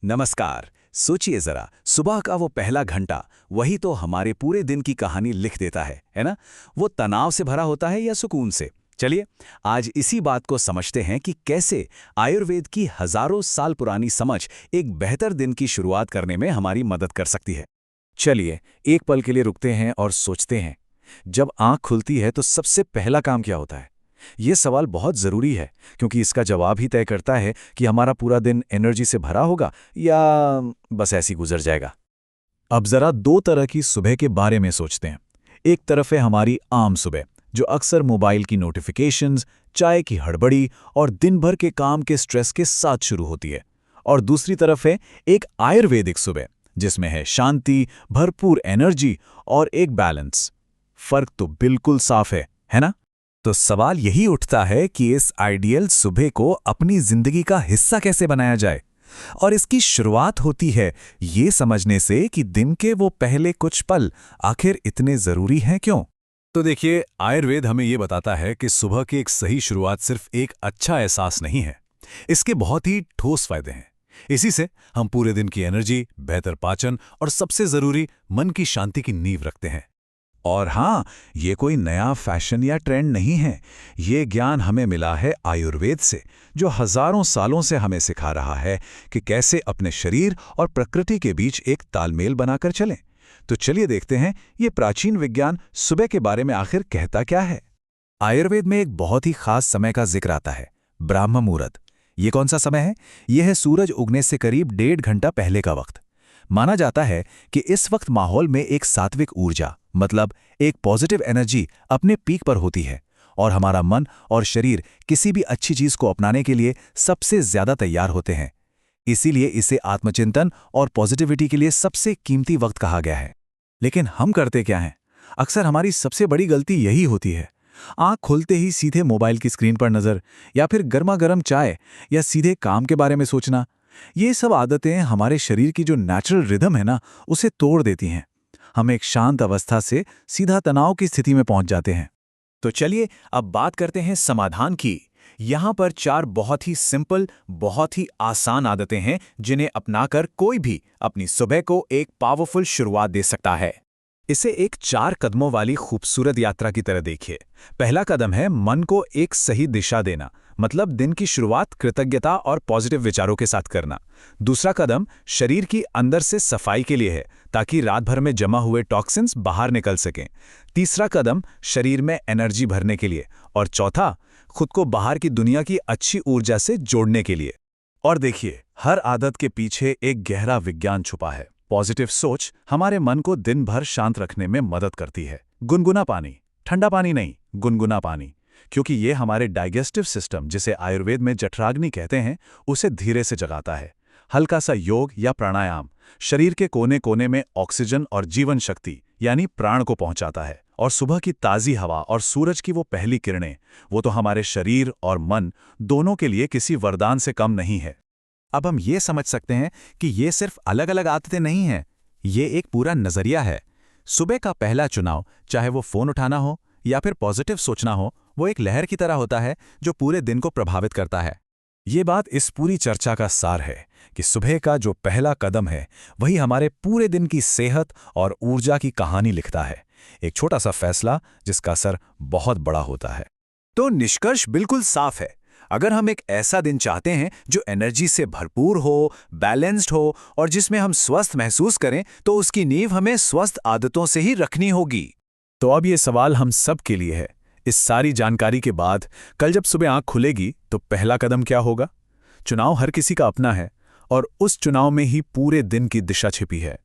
नमस्कार। सोचिए जरा, सुबह का वो पहला घंटा, वही तो हमारे पूरे दिन की कहानी लिख देता है ना? वो तनाव से भरा होता है या सुकून से? चलिए, आज इसी बात को समझते हैं कि कैसे आयुर्वेद की हजारों साल पुरानी समझ एक बेहतर दिन की शुरुआत करने में हमारी मदद कर सकती है। चलिए, एक पल के लिए रुकते हैं और सोचते हैं। जब आंख खुलती है तो सबसे पहला काम क्या होता है? ये सवाल बहुत ज़रूरी है, क्योंकि इसका जवाब ही तय करता है कि हमारा पूरा दिन एनर्जी से भरा होगा या बस ऐसे ही गुजर जाएगा। अब ज़रा दो तरह की सुबह के बारे में सोचते हैं। एक तरफ है हमारी आम सुबह, जो अक्सर मोबाइल की नोटिफिकेशंस, चाय की हड़बड़ी और दिन भर के काम के स्ट्रेस के साथ शुरू होती है। और दूसरी तरफ है एक आयुर्वेदिक सुबह, जिसमें है शांति, भरपूर एनर्जी और एक बैलेंस। फर्क तो बिल्कुल साफ है ना? तो सवाल यही उठता है कि इस आइडियल सुबह को अपनी जिंदगी का हिस्सा कैसे बनाया जाए। और इसकी शुरुआत होती है ये समझने से कि दिन के वो पहले कुछ पल आखिर इतने जरूरी हैं क्यों। तो देखिए, आयुर्वेद हमें ये बताता है कि सुबह की एक सही शुरुआत सिर्फ एक अच्छा एहसास नहीं है, इसके बहुत ही ठोस फायदे हैं। इसी से हम पूरे दिन की एनर्जी, बेहतर पाचन और सबसे जरूरी मन की शांति की नींव रखते हैं। और हाँ, ये कोई नया फैशन या ट्रेंड नहीं है। ये ज्ञान हमें मिला है आयुर्वेद से, जो हजारों सालों से हमें सिखा रहा है कि कैसे अपने शरीर और प्रकृति के बीच एक तालमेल बनाकर चलें। तो चलिए देखते हैं ये प्राचीन विज्ञान सुबह के बारे में आखिर कहता क्या है। आयुर्वेद में एक बहुत ही खास समय का जिक्र आता है, ब्राह्म मुहूर्त। ये कौन सा समय है? यह है सूरज उगने से करीब 1.5 घंटा पहले का वक्त। माना जाता है कि इस वक्त माहौल में एक सात्विक ऊर्जा, मतलब एक पॉजिटिव एनर्जी अपने पीक पर होती है और हमारा मन और शरीर किसी भी अच्छी चीज को अपनाने के लिए सबसे ज्यादा तैयार होते हैं। इसीलिए इसे आत्मचिंतन और पॉजिटिविटी के लिए सबसे कीमती वक्त कहा गया है। लेकिन हम करते क्या हैं? अक्सर हमारी सबसे बड़ी गलती यही होती है। आंख खुलते ही सीधे मोबाइल की स्क्रीन पर नजर, या फिर गर्मा गर्म चाय, या सीधे काम के बारे में सोचना। ये सब आदतें हमारे शरीर की जो नेचुरल रिदम है ना, उसे तोड़ देती हैं। हम एक शांत अवस्था से सीधा तनाव की स्थिति में पहुंच जाते हैं। तो चलिए अब बात करते हैं समाधान की। यहाँ पर 4 बहुत ही सिंपल, बहुत ही आसान आदतें हैं जिन्हें अपनाकर कोई भी अपनी सुबह को एक पावरफुल शुरुआत दे सकता है। इसे एक 4 कदमों वाली खूबसूरत यात्रा की तरह देखिए। पहला कदम है मन को एक सही दिशा देना, मतलब दिन की शुरुआत कृतज्ञता और पॉजिटिव विचारों के साथ करना। दूसरा कदम शरीर की अंदर से सफाई के लिए है, ताकि रात भर में जमा हुए टॉक्सिन्स बाहर निकल सकें। तीसरा कदम शरीर में एनर्जी भरने के लिए। और चौथा, खुद को बाहर की दुनिया की अच्छी ऊर्जा से जोड़ने के लिए। और देखिए, हर आदत के पीछे एक गहरा विज्ञान छुपा है। पॉजिटिव सोच हमारे मन को दिन भर शांत रखने में मदद करती है। गुनगुना पानी, ठंडा पानी नहीं, गुनगुना पानी, क्योंकि ये हमारे डाइजेस्टिव सिस्टम, जिसे आयुर्वेद में जठराग्नि कहते हैं, उसे धीरे से जगाता है। हल्का सा योग या प्राणायाम शरीर के कोने कोने में ऑक्सीजन और जीवन शक्ति यानी प्राण को पहुंचाता है। और सुबह की ताज़ी हवा और सूरज की वो पहली किरणें, वो तो हमारे शरीर और मन दोनों के लिए किसी वरदान से कम नहीं है। अब हम ये समझ सकते हैं कि ये सिर्फ अलग अलग आदतें नहीं हैं, ये एक पूरा नजरिया है। सुबह का पहला चुनाव, चाहे वो फोन उठाना हो या फिर पॉजिटिव सोचना हो, वो एक लहर की तरह होता है जो पूरे दिन को प्रभावित करता है। ये बात इस पूरी चर्चा का सार है कि सुबह का जो पहला कदम है, वही हमारे पूरे दिन की सेहत और ऊर्जा की कहानी लिखता है। एक छोटा सा फैसला जिसका असर बहुत बड़ा होता है। तो निष्कर्ष बिल्कुल साफ है। अगर हम एक ऐसा दिन चाहते हैं जो एनर्जी से भरपूर हो, बैलेंस्ड हो और जिसमें हम स्वस्थ महसूस करें, तो उसकी नींव हमें स्वस्थ आदतों से ही रखनी होगी। तो अब ये सवाल हम सब के लिए है। इस सारी जानकारी के बाद कल जब सुबह आंख खुलेगी तो पहला कदम क्या होगा? चुनाव हर किसी का अपना है और उस चुनाव में ही पूरे दिन की दिशा छिपी है।